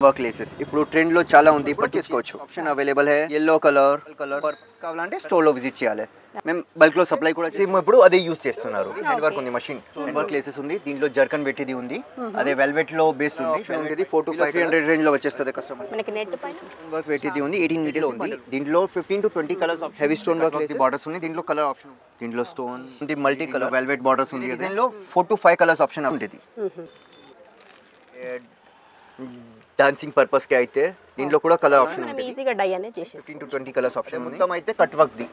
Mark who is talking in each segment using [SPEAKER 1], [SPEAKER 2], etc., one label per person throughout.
[SPEAKER 1] Work laces ఇప్పుడు trend లో చాలా ఉంది పర్చేసుకోవచ్చు ఆప్షన్ అవైలబుల్ है येलो కలర్ కావాలంటే స్టోర్ లో విజిట్ చేయాలి మేము బల్క్ లో సప్లై కూడా ఇప్పుడు అదే యూస్ చేస్తున్నారు హ్యాండ్ వర్క్ ఉంది మషిన్ హ్యాండ్ వర్క్ లేసెస్ ఉంది దీంట్లో జర్కన్ పెట్టిది ఉంది అదే వెల్వెట్ లో బేస్డ్ ఉంది ఇది 4 to 500 రేంజ్ లో వచ్చేస్తది కస్టమర్
[SPEAKER 2] మనకి నెట్ పైన
[SPEAKER 1] వర్క్ పెట్టిది ఉంది 18 మీటర్స్ ఉంది దీంట్లో 15 to 20 colours of heavy stone work laces borders ఉంది దీంట్లో కలర్ ఆప్షన్ దీంట్లో స్టోన్ ఉంది మల్టీ కలర్ వెల్వెట్ బార్డర్స్ ఉంది దీంట్లో 4 to 5 కలర్స్ ఆప్షన్ ఉంటుంది డాన్సింగ్ పర్పస్ కి అయితే దీంట్లో కూడా కలర్ ఆప్షన్ ఉంది
[SPEAKER 2] ఈజీగా డై అనేది చేసేసి
[SPEAKER 1] 15 to 20 కలర్స్ ఆప్షన్ మొత్తం అయితే కట్ వర్క్ ది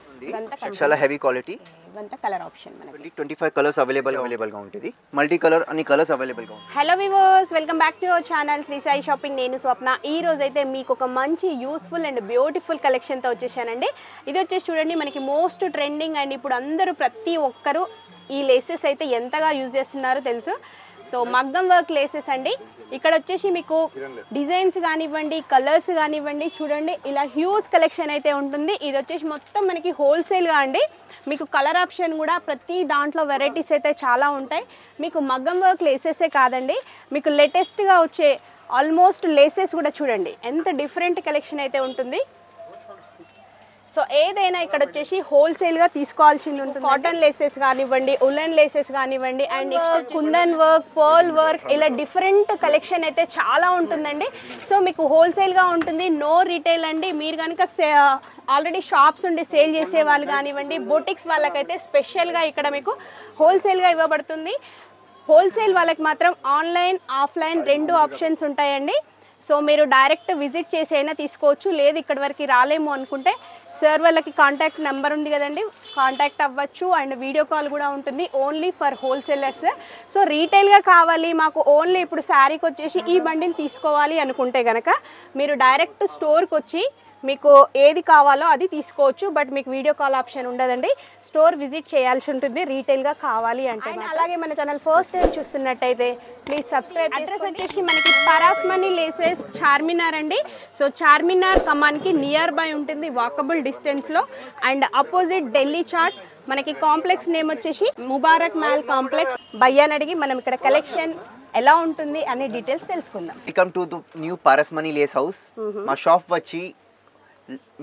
[SPEAKER 1] చాలా హెవీ క్వాలిటీ
[SPEAKER 2] ఇవంతా కలర్ ఆప్షన్ మనకి
[SPEAKER 1] 25 కలర్స్ అవైలబుల్ గా ఉంటుంది మల్టీ కలర్ అన్ని కలర్స్ అవైలబుల్ గా ఉంటాయి
[SPEAKER 2] hello viewers welcome back to our channel Shri Sai shopping నేను స్వప్న ఈ రోజు అయితే మీకు ఒక మంచి యూస్ఫుల్ అండ్ బ్యూటిఫుల్ కలెక్షన్ తో వచ్చేసానండి ఇది వచ్చేసి చూడండి మనకి మోస్ట్ ట్రెండింగ్ అండ్ ఇప్పుడు అందరూ ప్రతి ఒక్కరు ఈ లేసెస్ అయితే ఎంతగా యూజ్ చేస్తున్నారో తెలుసు సో మగ్గం వర్క్ లేసెస్ అండి ఇక్కడ వచ్చేసి మీకు డిజైన్స్ కానివ్వండి కలర్స్ కానివ్వండి చూడండి ఇలా హ్యూజ్ కలెక్షన్ అయితే ఉంటుంది ఇది వచ్చేసి మొత్తం మనకి హోల్సేల్గా అండి మీకు కలర్ ఆప్షన్ కూడా ప్రతి దాంట్లో వెరైటీస్ అయితే చాలా ఉంటాయి మీకు మగ్గం వర్క్ లేసెసే కాదండి మీకు లేటెస్ట్గా వచ్చే ఆల్మోస్ట్ లేసెస్ కూడా చూడండి ఎంత డిఫరెంట్ కలెక్షన్ అయితే ఉంటుంది సో ఏదైనా ఇక్కడ వచ్చేసి హోల్సేల్గా తీసుకోవాల్సింది ఉంటుంది కాటన్ లేసెస్ కానివ్వండి ఉలెన్ లేసెస్ కానివ్వండి and next kundan work pearl work ఇలా డిఫరెంట్ కలెక్షన్ అయితే చాలా ఉంటుందండి సో మీకు హోల్సేల్గా ఉంటుంది నో రీటైల్ అండి మీరు కనుక ఆల్రెడీ షాప్స్ ఉండి సేల్ చేసే వాళ్ళు కానివ్వండి బొటిక్స్ వాళ్ళకైతే స్పెషల్గా ఇక్కడ మీకు హోల్సేల్గా ఇవ్వబడుతుంది హోల్సేల్ వాళ్ళకి మాత్రం ఆన్లైన్ ఆఫ్లైన్ రెండు ఆప్షన్స్ ఉంటాయండి సో మీరు డైరెక్ట్ విజిట్ చేసి అయినా తీసుకోవచ్చు లేదు ఇక్కడి వరకు రాలేము అనుకుంటే సార్ వాళ్ళకి కాంటాక్ట్ నెంబర్ ఉంది కదండి కాంటాక్ట్ అవ్వచ్చు అండ్ వీడియో కాల్ కూడా ఉంటుంది ఓన్లీ ఫర్ హోల్సేలర్స్ సో రీటైల్గా కావాలి మాకు ఓన్లీ ఇప్పుడు శారీకి వచ్చేసి ఈ బండిల్ తీసుకోవాలి అనుకుంటే కనుక మీరు డైరెక్ట్ స్టోర్కి వచ్చి మీకు ఏది కావాలో అది తీసుకోవచ్చు బట్ మీకు వీడియో కాల్ ఆప్షన్ ఉండదండి స్టోర్ విజిట్ చేయాల్సి ఉంటుంది రీటైల్గా కావాలి అంటే అలాగే మన ఛానల్ ఫస్ట్ టైం చూస్తున్నట్టయితే ప్లీజ్ సబ్స్క్రైబ్ అడ్రస్ వచ్చేసి మనకి పరాస్మణి లేసెస్ చార్మినార్ అండి సో చార్మినార్ కమాన్కి నియర్ బై ఉంటుంది వాకబుల్ డిస్టెన్స్లో అండ్ అపోజిట్ ఢిల్లీ చాట్ మనకి కాంప్లెక్స్ నేమ్ వచ్చేసి ముబారక్ మాల్ కాంప్లెక్స్ భయ్యాని అడిగి మనం ఇక్కడ కలెక్షన్ ఎలా ఉంటుంది అనే డీటెయిల్స్ తెలుసుకుందాం
[SPEAKER 1] welcome to the new Parasmani lace house మా షాప్ వచ్చి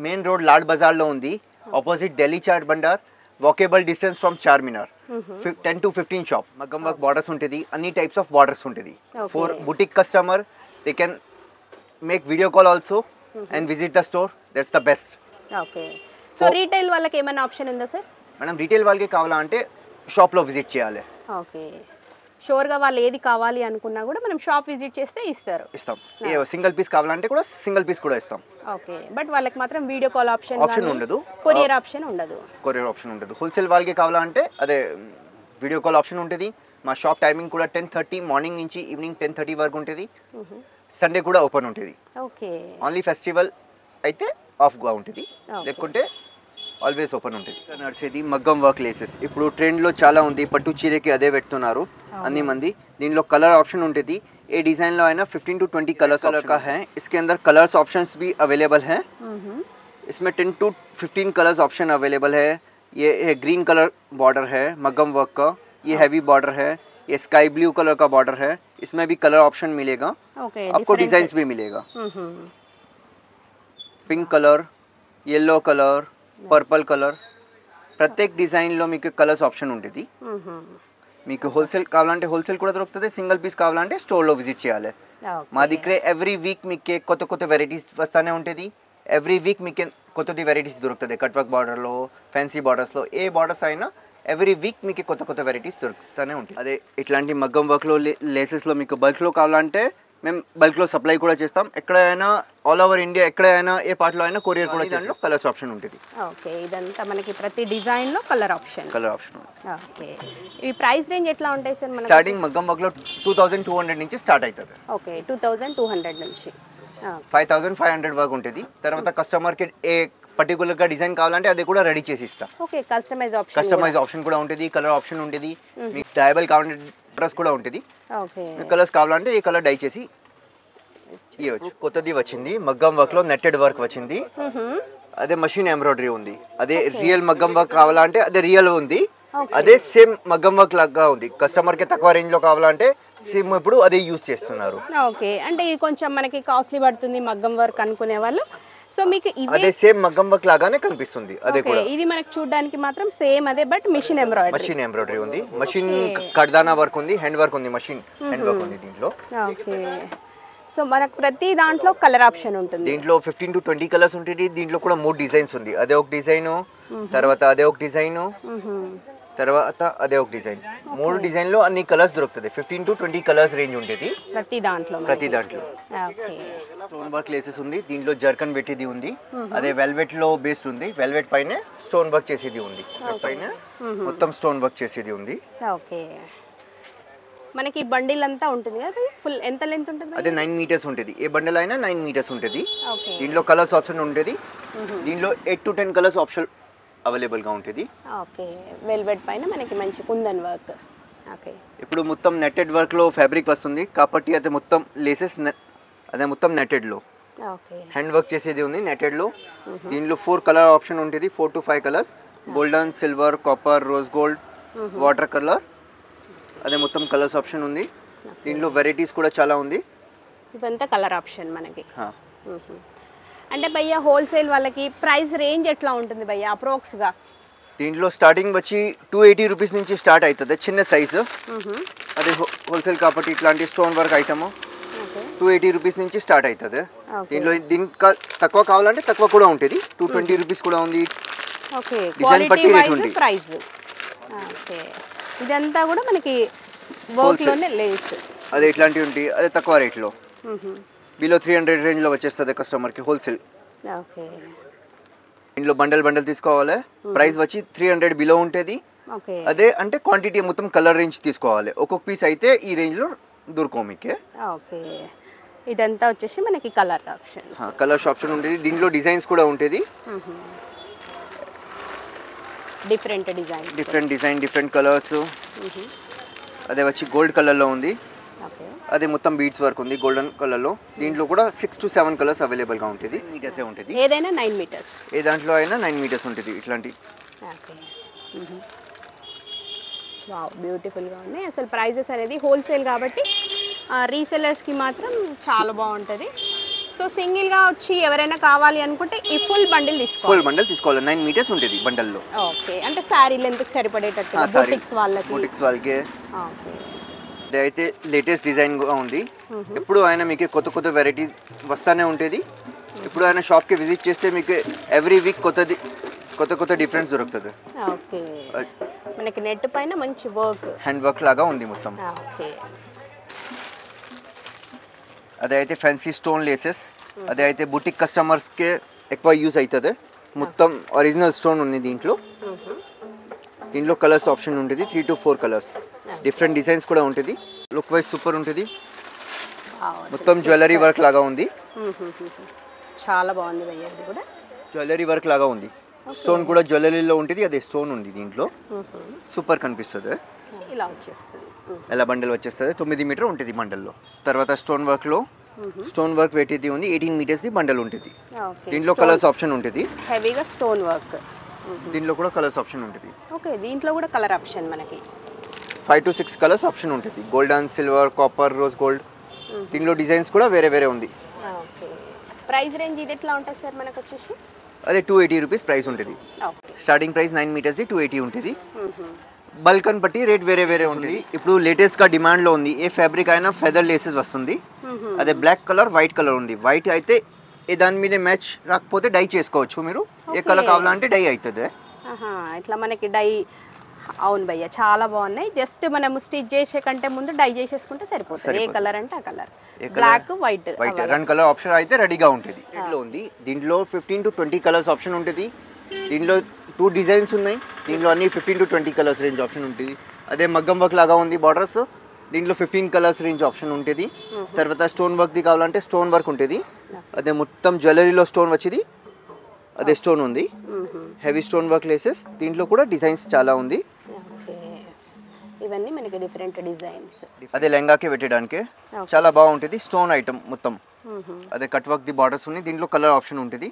[SPEAKER 1] మెయిన్ రోడ్ లాడ్ బజార్ లో ఉంది opposite Delhi chaat Bhandar walkable distance from Charminar 10 to 15 shop మగ్గం వర్క్ బార్డర్స్ ఉంటుంది అన్ని టైప్స్ ఆఫ్ బార్డర్స్ ఉంటుంది for boutique customer they can make video call also and visit the store that's the best
[SPEAKER 2] okay so retail వాళ్ళకి ఏమైనా option ఉందా sir
[SPEAKER 1] madam retail వాళ్ళకి కావాలంటే షాప్లో విజిట్ చేయాలి
[SPEAKER 2] ఓకే షూర్గా వాళ్ళు ఏది కావాలి అనుకున్నా కూడా మనం షాప్ విజిట్ చేస్తే ఇస్తాం
[SPEAKER 1] సింగిల్ పీస్ కావాలంటే కూడా సింగిల్ పీస్ కూడా ఇస్తాం
[SPEAKER 2] ఓకే బట్ వాళ్ళకి మాత్రం వీడియో కాల్
[SPEAKER 1] ఆప్షన్ ఉండదు
[SPEAKER 2] కొరియర్ ఆప్షన్ ఉండదు
[SPEAKER 1] హోల్సేల్ వాళ్ళకి కావాలంటే అదే వీడియో కాల్ ఆప్షన్ ఉంటుంది మా షాప్ టైమింగ్ కూడా 10:30 మార్నింగ్ నుంచి ఈవినింగ్ 10:30 వరకు ఉంటుంది సండే కూడా ఓపెన్ ఉంటుంది
[SPEAKER 2] ఓకే
[SPEAKER 1] ఓన్లీ ఫెస్టివల్ అయితే ఆఫ్గా ఉంటుంది లేకుంటే ఆల్వేస్ ఓపెన్ ఉంటుంది నడిచేది మగ్గం వర్క్ లేసెస్ ఇప్పుడు ట్రెండ్ లో చాలా ఉంది పట్టు చీరకి అదే పెడుతున్నారు అన్ని మంది దీనిలో కలర్ ఆప్షన్ ఉంటుంది ఏ डिजाइन लो है ना 15 to 20 कलर का है इसके अंदर कलर्स ऑप्शंस भी अवेलेबल हैं इसमें 10 to 15 कलर्स ऑप्शन अवेलेबल है ये ग्रीन कलर बॉर्डर है मग्गम वर्क का ये हैवी बॉर्डर है ये स्काई ब्लू कलर का बॉर्डर है इसमें भी कलर ऑप्शन मिलेगा आपको डिजाइन्स भी मिलेगा pink colour yellow colour purple colour प्रत्येक डिजाइन लो మీకు కలర్స్ ఆప్షన్ ఉంటుంది మీకు హోల్సేల్ కావాలంటే హోల్సేల్ కూడా దొరుకుతుంది సింగిల్ పీస్ కావాలంటే స్టోర్ లో విజిట్ చేయాలి మా దగ్గర ఎవ్రీ వీక్ మీకు కొత్త కొత్త వెరైటీస్ వస్తానే ఉంటుంది ఎవ్రీ వీక్ మీకు కొత్తది వెరైటీస్ దొరుకుతుంది కట్ వర్క్ బార్డర్ లో ఫ్యాన్సీ బార్డర్స్ లో ఏ బార్డర్స్ అయినా ఎవ్రీ వీక్ మీకు కొత్త కొత్త వెరైటీస్ దొరుకుతూనే ఉంటాయి అదే ఇట్లాంటి మగ్గం వర్క్ లో లేసెస్ లో మీకు బల్క్ లో కావాలంటే మేము బల్క్ లో సప్లై కూడా చేస్తాం ఎక్కడైనా ఆల్ ఓవర్ ఇండియా ఎక్కడైనా ఏ పార్ట్లో అయినా కొరియర్ కూడా చేస్తాం కలర్స్ ఆప్షన్ ఉంటుంది
[SPEAKER 2] ఓకే ఇదంతా మనకి ప్రతి డిజైన్ లో కలర్ ఆప్షన్ ఓకే ఈ ప్రైస్ రేంజ్ ఎట్లా ఉంటాయి సార్ మనకి
[SPEAKER 1] స్టార్టింగ్ మగ్గం వర్క్ లో 2200 నుంచి స్టార్ట్ అవుతుంది
[SPEAKER 2] ఓకే 2200 నుంచి
[SPEAKER 1] 5500 వరకు ఉంటుంది తర్వాత కస్టమర్ కి ఏ పర్టికులర్ గా డిజైన్ కావాలంటే అది కూడా రెడీ చేసి ఇస్తాం
[SPEAKER 2] ఓకే కస్టమైజ్
[SPEAKER 1] ఆప్షన్ కూడా ఉంటుంది కలర్ ఆప్షన్ ఉంటుంది మీకు డయబుల్ కావాలంటే డ్రెస్ కూడా ఉంటుంది
[SPEAKER 2] ఓకే
[SPEAKER 1] కలర్స్ కావాలంటే ఈ కలర్ డై చేసి ఇవ్వచ్చు కొత్తది వచ్చింది మగ్గం వర్క్ లో నెట్టెడ్ వర్క్ వచ్చింది అదే మషిన్ ఎంబ్రాయిడరీ ఉంది అదే రియల్ మగ్గం వర్క్ కావాలంటే అదే రియల్ ఉంది అదే సేమ్ మగ్గం వర్క్ లాగా ఉంది. కస్టమర్ కి తక్కువ రేంజ్ లో కావాలంటే సేమ్ ఇప్పుడు అదే యూజ్ చేస్తున్నారు.
[SPEAKER 2] ఓకే, అంటే ఇది కొంచెం మనకి కాస్ట్లీ పడుతుంది మగ్గం వర్క్ అనుకునే వాళ్ళు. సో మీకు
[SPEAKER 1] అదే సేమ్ మగ్గం వర్క్ లాగానే కనిపిస్తుంది. అదే కూడా
[SPEAKER 2] ఇది మనకి చూడడానికి మాత్రం సేమ్ అదే, బట్ మిషన్ ఎంబ్రాయిడరీ
[SPEAKER 1] ఉంది. మషిన్ కడ్దానా వర్క్ ఉంది, హ్యాండ్ వర్క్ ఉంది, మషిన్ హ్యాండ్ వర్క్ ఉంది దీంట్లో.
[SPEAKER 2] ఓకే, సో మనకు ప్రతి దాంట్లో కలర్ ఆప్షన్ ఉంటుంది.
[SPEAKER 1] దీంట్లో 15 to 20 కలర్స్ ఉంటుంది. దీంట్లో కూడా 3 డిజైన్స్ ఉంది. అదే ఒక డిజైన్, తర్వాత అదే ఒక డిజైన్, తర్వాత అదే ఒక డిజైన్. 3 డిజైన్ లో అన్ని కలర్స్ దొరుకుతుంది. 15 to 20 కలర్స్ రేంజ్ ఉంటుంది
[SPEAKER 2] ప్రతి దాంట్లో.
[SPEAKER 1] ఓకే, స్టోన్ వర్క్ లేసెస్ ఉంది. దీంట్లో జర్కన్ పెట్టేది ఉంది. అదే వెల్వెట్ లో బేస్డ్ ఉంది. వెల్వెట్ పైన స్టోన్ వర్క్ చేసేది ఉంది. పైన మొత్తం స్టోన్ వర్క్ చేసేది ఉంది.
[SPEAKER 2] ఓకే, మనకి బండిల్ అంతా ఉంటుంది కదా, ఫుల్ ఎంత లెంత్ ఉంటుంది?
[SPEAKER 1] అదే 9 మీటర్స్ ఉంటుంది. ఏ బండిల్ అయినా 9 మీటర్స్ ఉంటుంది. దీంట్లో కలర్స్ ఆప్షన్ ఉంటుంది. దీంట్లో 8 to 10 కలర్స్ ఆప్షన్ అవైలబుల్ గా ఉంటుంది.
[SPEAKER 2] ఓకే, వెల్వెట్ పైన మనకి మంచి కుందన్ వర్క్. ఓకే,
[SPEAKER 1] ఇప్పుడు మొత్తం నెట్టెడ్ వర్క్ లో ఫ్యాబ్రిక్ వస్తుంది కాబట్టి అది మొత్తం లేసెస్ అదే మొత్తం నెట్టెడ్ లో.
[SPEAKER 2] ఓకే,
[SPEAKER 1] హ్యాండ్ వర్క్ చేసేది ఉంది నెట్టెడ్ లో. దీంట్లో 4 కలర్ ఆప్షన్ ఉంటుంది. 4 to 5 colours, golden, silver, copper, rose gold, water colour. అదే మొత్తం కలర్స్ ఆప్షన్ ఉంది. దీంట్లో వెరైటీస్ కూడా చాలా ఉంది.
[SPEAKER 2] ఇదంతా కలర్ ఆప్షన్ మనకి. అంటే భయ్య హోల్సేల్ వాళ్ళకి ప్రైస్ రేంజ్ ఎట్లా ఉంటుంది భయ్య అప్రాక్స్ గా?
[SPEAKER 1] దీంట్లో స్టార్టింగ్ వచ్చి 280 రూపీస్ నుంచి స్టార్ట్ అవుతుంది చిన్న సైజు. అదే హోల్సేల్ కాబట్టి ఇట్లాంటి స్టోన్ వర్క్ ఐటమ్ 280 రూపీస్ నుంచి స్టార్ట్ అవుతుంది. దీంట్లో దీనికి తక్కువ కావాలంటే తక్కువ కూడా ఉంటుంది. 220 రూపీస్ కూడా ఉంది. డిజైన్ బట్టి రేట్ ఉంది.
[SPEAKER 2] ఓకే, ఇదంతా కూడా మనకి వర్క్ లోనే లేస్.
[SPEAKER 1] అదే ఇట్లాంటివి ఉంటాయి. అదే తక్కువ రేట్లో బిలో 300 రేంజ్ లో వచ్చేస్తుంది కస్టమర్ కి హోల్సేల్.
[SPEAKER 2] ఓకే,
[SPEAKER 1] ఇంట్లో బండల్ బండల్ తీసుకోవాలి. ప్రైస్ వచ్చి 300 బిలో ఉంటుంది. అదే అంటే క్వాంటిటీ మొత్తం కలర్ రేంజ్ తీసుకోవాలి. ఒక్కొక్క పీస్ అయితే ఈ రేంజ్ లో దొరకవు మీకు.
[SPEAKER 2] ఓకే, ఇదంతా వచ్చేసి మనకి కలర్ ఆప్షన్.
[SPEAKER 1] కలర్స్ ఆప్షన్ ఉంటుంది. దీంట్లో డిజైన్స్ కూడా ఉంటుంది.
[SPEAKER 2] Different design,
[SPEAKER 1] different colours. అదే వచ్చి గోల్డ్ కలర్ లో ఉంది. అదే మొత్తం బీడ్స్ వర్క్ ఉంది గోల్డెన్ కలర్ లో. దీంట్లో కూడా 6 to 7 కలర్స్ అవైలబుల్ గా ఉంటుంది. మీటర్స్ ఉంటుంది.
[SPEAKER 2] ఏదైనా 9 మీటర్స్.
[SPEAKER 1] ఏ దాంట్లో అయినా 9 మీటర్స్ ఉంటుంది ఇట్లాంటి.
[SPEAKER 2] ఓకే, వావ్, బ్యూటిఫుల్ గా ఉన్నాయి. అసలు ప్రైజెస్ అనేది హోల్సేల్ కాబట్టి రీసెలర్స్ కి మాత్రం చాలా బాగుంటుంది. సో సింగిల్ గా వచ్చి ఎవరైనా కావాలి అనుకుంటే ఈ ఫుల్ బండిల్
[SPEAKER 1] తీసుకోవాలి. 9 మీటర్స్ ఉంటుంది బండల్లో.
[SPEAKER 2] ఓకే, అంటే సారీ లెంత్ కి సరిపడేటట్టు బుటిక్స్
[SPEAKER 1] వాళ్ళకి.
[SPEAKER 2] ఓకే,
[SPEAKER 1] అయితే లేటెస్ట్ డిజైన్ గా ఉంది. ఎప్పుడు ఆయన మీకు కొత్త కొత్త వెరైటీ వస్తానే ఉంటుంది. ఇప్పుడు ఆయన షాప్ కి విజిట్ చేస్తే మీకు ఎవ్రీ వీక్ కొత్త డిఫరెన్స్ దొరుకుతుంది.
[SPEAKER 2] ఓకే, మనకి నెట్ పైన మంచి వర్క్,
[SPEAKER 1] హ్యాండ్ వర్క్ లాగా ఉంది మొత్తం.
[SPEAKER 2] ఓకే,
[SPEAKER 1] అదే అయితే ఫ్యాన్సీ స్టోన్ లేసెస్. అదే అయితే బుటిక్ కస్టమర్స్ కి ఎక్కువ యూజ్ అవుతుంది. మొత్తం ఒరిజినల్ స్టోన్ ఉంది దీంట్లో. దీంట్లో కలర్స్ ఆప్షన్ ఉంటుంది. 3 to 4 కలర్స్. డిఫరెంట్ డిజైన్స్ కూడా ఉంటుంది. లుక్ వైజ్ సూపర్ ఉంటుంది. మొత్తం జ్యువెలరీ వర్క్ లాగా ఉంది.
[SPEAKER 2] చాలా బాగుంది భయ్య. ఇది కూడా
[SPEAKER 1] జ్యువెలరీ వర్క్ లాగా ఉంది. స్టోన్ కూడా జ్యువెలరీలో ఉంటుంది. అదే స్టోన్ ఉంది దీంట్లో. సూపర్ కనిపిస్తుంది.
[SPEAKER 2] ఇలా వచ్చేస్తుంది.
[SPEAKER 1] ఎలా బండల్ వచ్చేస్తుంది. 9 మీటర్ ఉంటుంది బండల్లో. తర్వాత స్టోన్ వర్క్ లో స్టోన్ వర్క్ పెట్టేది ఉంది. 18 మీటర్స్ ది బండల్ ఉంటుంది. దీంట్లో కలర్స్ ఆప్షన్ ఉంటుంది.
[SPEAKER 2] హెవీగా స్టోన్ వర్క్.
[SPEAKER 1] దీంట్లో కూడా కలర్స్ ఆప్షన్ ఉంటుంది.
[SPEAKER 2] ఓకే, దీంట్లో కూడా కలర్ ఆప్షన్ మనకి
[SPEAKER 1] 5 to 6 కలర్స్ ఆప్షన్ ఉంటుంది. Golden, silver, copper, rose gold. దీంట్లో డిజైన్స్ కూడా వేరే ఉంది.
[SPEAKER 2] ఓకే, ప్రైస్ రేంజ్ ఇది ఎట్లా ఉంటుంది సార్ మనకు వచ్చేసి?
[SPEAKER 1] అదే 280 రూపీస్ ప్రైస్ ఉంటుంది. స్టార్టింగ్ ప్రైస్ 9 మీటర్స్ ది 280 ఉంటుంది. బల్క్ అని బట్టి రేట్ వేరే ఉంటుంది. ఇప్పుడు లేటెస్ట్ గా డిమాండ్ లో ఉంది. ఏ ఫ్యాబ్రిక్ అయినా ఫెదర్ లేసెస్ వస్తుంది. అదే బ్లాక్ కలర్, వైట్ కలర్ ఉంది. వైట్ అయితే ఏ దాని మీద మ్యాచ్ రాకపోతే డై చేసుకోవచ్చు మీరు. ఏ కలర్ కావాలంటే డై అవుతుంది.
[SPEAKER 2] ఇట్లా మనకి డై. అవును భయ్య, చాలా బాగున్నాయి. జస్ట్ మనం స్టిచ్ చేసే కంటే ముందు డై చేసేసుకుంటే సరిపోతుంది. ఏ కలర్ అంటే ఆ colour. Black, white
[SPEAKER 1] 2 colour option అయితే రెడీగా ఉంటుంది. దీంట్లో ఉంది. దీంట్లో 15 to 20 కలర్స్ ఆప్షన్ ఉంటుంది. దీంట్లో 2 డిజైన్స్ ఉన్నాయి. దీంట్లో అన్ని 15 to 20 కలర్స్ రేంజ్ ఆప్షన్ ఉంటుంది. అదే మగ్గం వర్క్ లాగా ఉంది బార్డర్స్. దీంట్లో 15 కలర్స్ రేంజ్ ఆప్షన్ ఉంటుంది. తర్వాత స్టోన్ వర్క్ ది కావాలంటే స్టోన్ వర్క్ ఉంటుంది. అదే మొత్తం జ్యువెలరీలో స్టోన్ వచ్చింది. అదే స్టోన్ ఉంది. Heavy stone work laces. దీంట్లో కూడా డిజైన్స్ చాలా ఉంది.
[SPEAKER 2] ఇవన్నీ మనకి డిఫరెంట్ డిజైన్స్.
[SPEAKER 1] అదే లెహంగాకి పెట్టడానికి చాలా బాగుంటుంది. స్టోన్ ఐటమ్ మొత్తం. అదే కట్ వర్క్ ది బార్డర్స్ ఉన్నాయి. దీంట్లో కలర్ ఆప్షన్ ఉంటుంది.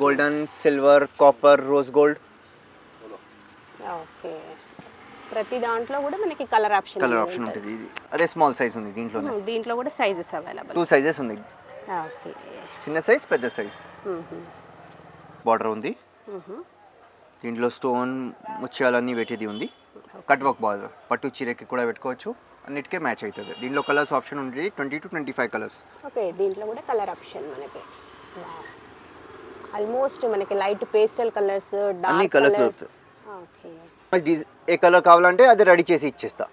[SPEAKER 1] Golden, silver, copper, rose gold.
[SPEAKER 2] Okay, ప్రతి దాంట్లో కూడా మనకి కలర్ ఆప్షన్
[SPEAKER 1] ఉంటుంది. ఇది అదే స్మాల్ సైజ్ ఉంది దీంట్లోనే.
[SPEAKER 2] దీంట్లో కూడా సైజెస్ అవైలబుల్.
[SPEAKER 1] 2 సైజెస్ ఉంది.
[SPEAKER 2] ఓకే.
[SPEAKER 1] చిన్న సైజ్, పెద్ద సైజ్. బార్డర్ ఉంది. దీంట్లో స్టోన్ ముత్యాలన్నీ పెట్టేది ఉంది. Cut work border. పట్టు చీరకి కూడా పెట్టుకోవచ్చు. అన్నిటికే మ్యాచ్ అవుతుంది. దీంట్లో కలర్స్ ఆప్షన్ ఉంటుంది 20 to 25 కలర్స్.
[SPEAKER 2] ఓకే. దీంట్లో కూడా కలర్ ఆప్షన్ మనకి ఆల్మోస్ట్ మనకి light pastel colours, dark colours. Okay.
[SPEAKER 1] ఏ కలర్ కావాలంటే అది రెడీ చేసి ఇచ్చేస్తా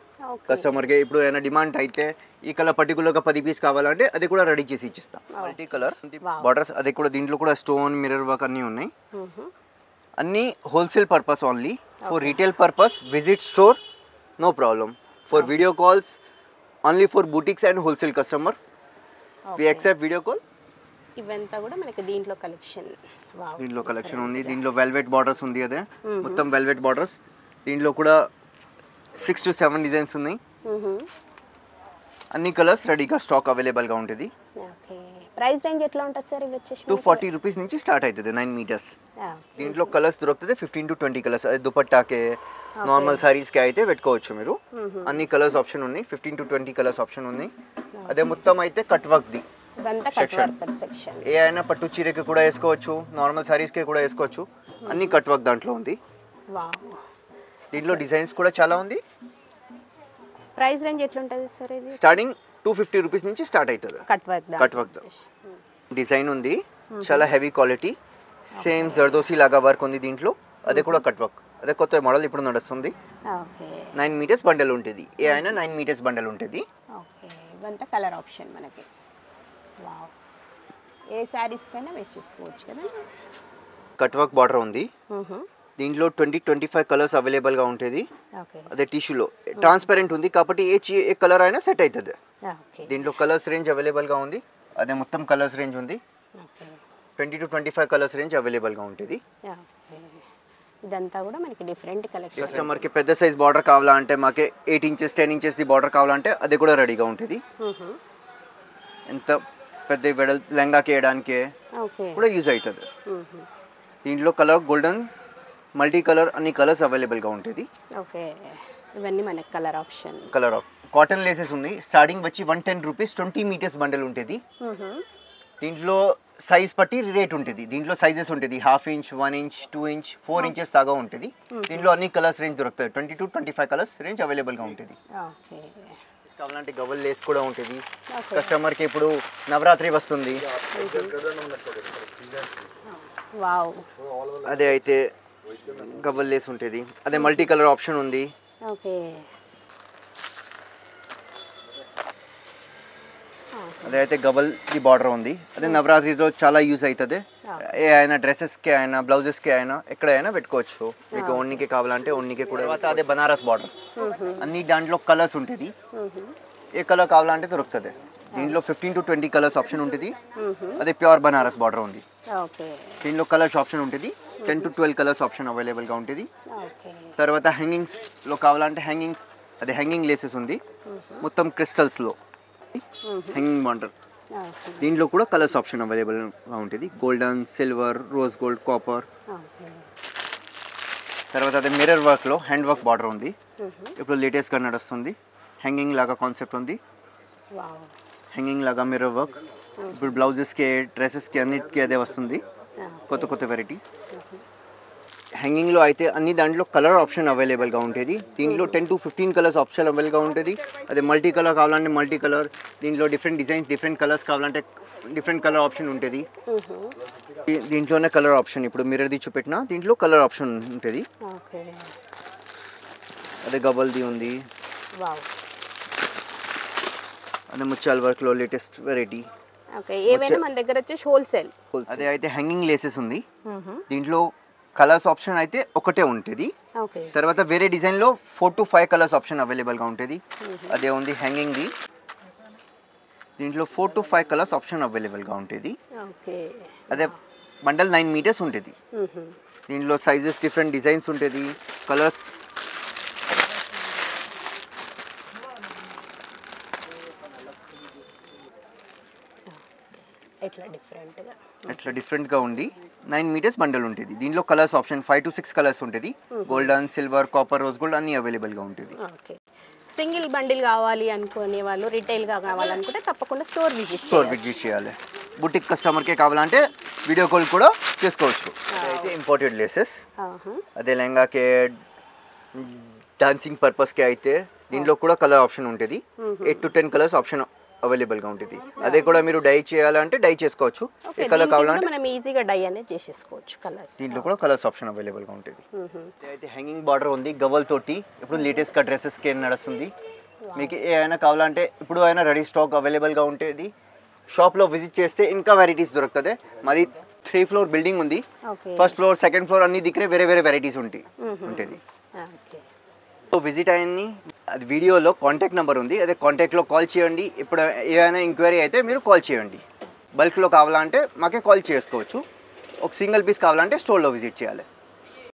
[SPEAKER 1] కస్టమర్కి. ఇప్పుడు ఏమైనా డిమాండ్ అయితే ఈ కలర్ పర్టికులర్గా 10 పీస్ కావాలంటే అది కూడా రెడీ చేసి ఇచ్చేస్తా. మల్టీ కలర్ బార్డర్స్, అది కూడా దీంట్లో కూడా స్టోన్ మిర్రర్ వర్క్ అన్నీ ఉన్నాయి. అన్నీ wholesale purpose only. For retail purpose visit store, no problem. For video calls only for boutiques and wholesale customer we accept video call.
[SPEAKER 2] ఇవంతా కూడా మనకి దీంట్లో కలెక్షన్.
[SPEAKER 1] దీంట్లో కలెక్షన్ ఉంది. దీంట్లో వెల్వెట్ బార్డర్స్ ఉంది. అదే మొత్తం వెల్వెట్ బార్డర్స్. దీంట్లో కూడా 6 to 7 డిజైన్స్ ఉన్నాయి. అన్ని కలర్స్ రెడీగా స్టాక్ అవైలబుల్గా ఉంటుంది.
[SPEAKER 2] ఓకే. ప్రైస్ రేంజ్ ఎట్లా ఉంటుంది సార్? ఇవి వచ్చేసి
[SPEAKER 1] 240 రూపీస్ నుంచి స్టార్ట్ అవుతుంది 9 మీటర్స్. దీంట్లో కలర్స్ దొరుకుతుంది 15 to 20 కలర్స్. అది దుపట్టాకే, నార్మల్ సారీస్కి అయితే పెట్టుకోవచ్చు మీరు. అన్ని కలర్స్ ఆప్షన్ ఉన్నాయి. 15 to 20 కలర్స్ ఆప్షన్ ఉన్నాయి. అదే మొత్తం అయితే కట్ వర్క్ది సెక్షన్. ఏ అయినా పట్టు చీరకి కూడా వేసుకోవచ్చు, నార్మల్ సారీస్కి కూడా వేసుకోవచ్చు. అన్ని కట్ వర్క్ దాంట్లో ఉంది. దీంట్లో డిజైన్స్ కూడా చాలా ఉంది.
[SPEAKER 2] ప్రైస్ రేంజ్ ఎట్లా ఉంటుంది సార్? ఇది
[SPEAKER 1] స్టార్టింగ్ 250 రూపీస్ నుంచి స్టార్ట్ అవుతుంది. కట్ వర్క్ డిజైన్ ఉంది. చాలా హెవీ క్వాలిటీ. సేమ్ జర్దోసి లాగా వర్క్ ఉంది దీంట్లో. అదే కూడా కట్ వర్క్. అదే కొత్త మోడల్ ఇప్పుడు నడుస్తుంది. 9 మీటర్స్ బండల్ ఉంటుంది. ఏ అయినా 9 మీటర్స్ బండల్ ఉంటుంది.
[SPEAKER 2] ఇవంతా కలర్ ఆప్షన్ మనకి. ఏ శారీస్ కైనా వేస్ట్ చేసుకోవచ్చు కదా.
[SPEAKER 1] కట్ వర్క్ బార్డర్ ఉంది. దీంట్లో 20-25 కలర్స్ అవైలబుల్గా ఉంటుంది. అదే టిష్యూలో ట్రాన్స్పరెంట్ ఉంది కాబట్టి ఏ కలర్ అయినా సెట్ అవుతుంది. దీంట్లో కలర్స్ రేంజ్ అవైలబుల్గా ఉంది. అదే మొత్తం కలర్స్ రేంజ్ ఉంది. 20 to 25 కలర్స్ రేంజ్ అవైలబుల్గా ఉంటుంది.
[SPEAKER 2] ఇదంతా కూడా మనకి డిఫరెంట్ కలెక్షన్.
[SPEAKER 1] కస్టమర్కి పెద్ద సైజ్ బార్డర్ కావాలంటే మాకే 8 inches 10 inches ది బార్డర్ కావాలంటే అది కూడా రెడీగా ఉంటుంది. ఎంత పెద్ద వెడల్ లెంగాకి వేయడానికి కూడా యూజ్ అవుతుంది. దీంట్లో కలర్ గోల్డెన్, మల్టీ కలర్ అన్ని కలర్స్ అవైలబుల్గా ఉంటుంది.
[SPEAKER 2] ఓకే. ఇవన్నీ మనకి colour option.
[SPEAKER 1] Colour cotton laces ఉంది. స్టార్టింగ్ వచ్చి 110 రూపీస్ 20 మీటర్స్ బండల్ ఉంటుంది. దీంట్లో సైజ్ బట్టి రేట్ ఉంటుంది. దీంట్లో సైజెస్ ఉంటుంది 1/2 inch, 1 inch, 2 inch, 4 inches దాకా ఉంటుంది. దీంట్లో అన్ని కలర్స్ రేంజ్ దొరుకుతాయి. 20 to 25 కలర్స్ రేంజ్ అవైలబుల్గా ఉంటుంది. కావాలంటే గవల్ లేస్ కూడా ఉంటుంది. కస్టమర్కి ఇప్పుడు నవరాత్రి వస్తుంది. అదే అయితే గవల్ లేస్ ఉంటుంది. అదే మల్టీ కలర్ ఆప్షన్ ఉంది. అదే అయితే గవల్ ది బార్డర్ ఉంది. అదే నవరాత్రితో చాలా యూజ్ అవుతుంది. ఏ అయినా డ్రెస్సెస్కి అయినా బ్లౌజెస్కి అయినా ఎక్కడైనా పెట్టుకోవచ్చు. మీకు ఓన్నికే కావాలంటే ఓన్నికే కూడా. అదే బనారస్ బార్డర్. అన్ని దాంట్లో కలర్స్ ఉంటుంది. ఏ కలర్ కావాలంటే దొరుకుతుంది. దీంట్లో 15 to 20 కలర్స్ ఆప్షన్ ఉంటుంది. అదే ప్యూర్ బనారస్ బార్డర్ ఉంది. దీంట్లో కలర్స్ ఆప్షన్ ఉంటుంది. 10 to 12 కలర్స్ ఆప్షన్ అవైలబుల్గా ఉంటుంది. తర్వాత హ్యాంగింగ్స్లో కావాలంటే హ్యాంగింగ్స్, అదే హ్యాంగింగ్ లేసెస్ ఉంది. మొత్తం క్రిస్టల్స్లో హ్యాంగింగ్ బార్డర్. దీంట్లో కూడా కలర్స్ ఆప్షన్ అవైలబుల్గా ఉంటుంది. Golden, silver, rose gold, copper. తర్వాత అదే మిర్రర్ వర్క్లో హ్యాండ్ వర్క్ బార్డర్ ఉంది. ఇప్పుడు లేటెస్ట్గా నడుస్తుంది. హ్యాంగింగ్ లాగా కాన్సెప్ట్ ఉంది. హ్యాంగింగ్ లాగా మిర్రర్ వర్క్. ఇప్పుడు బ్లౌజెస్కి, డ్రెస్సెస్కి అన్నిటికీ అదే వస్తుంది. కొత్త కొత్త వెరైటీ. హ్యాంగింగ్లో అయితే అన్ని దాంట్లో కలర్ ఆప్షన్ అవైలబుల్గా ఉంటుంది. దీంట్లో 10 to 15 కలర్స్ ఆప్షన్ అవైలబుల్గా ఉంటుంది. అదే మల్టీ కలర్ కావాలంటే మల్టీ కలర్. దీంట్లో డిఫరెంట్ డిజైన్స్, డిఫరెంట్ కలర్స్ కావాలంటే డిఫరెంట్ కలర్ ఆప్షన్ ఉంటుంది. దీంట్లోనే కలర్ ఆప్షన్ ఇప్పుడు మిర్రర్ది చూపెట్టిన దీంట్లో కలర్ ఆప్షన్ ఉంటుంది. అదే గబల్ది ఉంది. అదే ముత్యాల వర్క్లో లేటెస్ట్ వెరైటీ.
[SPEAKER 2] ఏవైనా మన దగ్గర వచ్చేసి హోల్సేల్.
[SPEAKER 1] అదే అయితే హ్యాంగింగ్ లేసెస్ ఉంది. దీంట్లో కలర్స్ ఆప్షన్ అయితే ఒకటే ఉంటుంది. తర్వాత వేరే డిజైన్లో 4 to 5 కలర్స్ ఆప్షన్ అవైలబుల్గా ఉంటుంది. అదే ఉంది హ్యాంగింగ్ది. దీంట్లో 4 to 5 కలర్స్ ఆప్షన్ అవైలబుల్గా ఉంటుంది. అదే బండల్ 9 మీటర్స్ ఉంటుంది. దీంట్లో సైజెస్ డిఫరెంట్ డిజైన్స్ ఉంటుంది. కలర్స్
[SPEAKER 2] ఇట్లా డిఫరెంట్గా
[SPEAKER 1] ఇట్లా డిఫరెంట్గా ఉంది 9 మీటర్స్ బండల్ ఉంటుంది. దీనిలో కలర్స్ ఆప్షన్ 5 to 6 కలర్స్ ఉంటుంది. Golden, silver, copper, rose gold అన్నీ అవైలబుల్గా ఉంటుంది.
[SPEAKER 2] ఓకే. సింగిల్ బండిల్ కావాలి అనుకునే వాళ్ళు, రిటైల్గా కావాలనుకుంటే తప్పకుండా స్టోర్ విజిట్
[SPEAKER 1] చేయాలి. బుటిక్ కస్టమర్కే కావాలంటే వీడియో కాల్ కూడా చేసుకోవచ్చు. అయితే ఇంపోర్టెడ్ లేసెస్, అదే లెహంగాకే డాన్సింగ్ పర్పస్కే అయితే దీంట్లో కూడా కలర్ ఆప్షన్ ఉంటుంది. 8 to 10 కలర్స్ ఆప్షన్ అవైలబుల్గా ఉంటుంది. అదే కూడా మీరు డై చేయాలంటే డై చేసుకోవచ్చు. ఏ కలర్ కావాలంటే
[SPEAKER 2] మనం ఈజీగా డై అనేది చేసేసుకోవచ్చు. కలర్స్
[SPEAKER 1] దీంట్లో కూడా కలర్స్ ఆప్షన్ అవైలబుల్గా ఉంటుంది. అయితే హ్యాంగింగ్ బార్డర్ ఉంది గవల్ తోటి. ఇప్పుడు లేటెస్ట్గా డ్రెస్సెస్కి నడుస్తుంది. మీకు ఏమైనా కావాలంటే ఇప్పుడు అయినా రెడీ స్టాక్ అవైలబుల్గా ఉంటుంది. షాప్లో విజిట్ చేస్తే ఇంకా వెరైటీస్ దొరుకుతుంది. మాది 3 floor బిల్డింగ్ ఉంది. ఫస్ట్ ఫ్లోర్, సెకండ్ ఫ్లోర్ అన్ని దిక్కునే వేరే వేరే వెరైటీస్ ఉంటుంది. సో విజిట్ అయ్యి అది వీడియోలో కాంటాక్ట్ నెంబర్ ఉంది, అదే కాంటాక్ట్లో కాల్ చేయండి. ఇప్పుడు ఏమైనా ఎంక్వైరీ అయితే మీరు కాల్ చేయండి. బల్క్లో కావాలంటే మాకే కాల్ చేసుకోవచ్చు. ఒక సింగిల్ పీస్ కావాలంటే స్టోర్లో విజిట్ చేయాలి.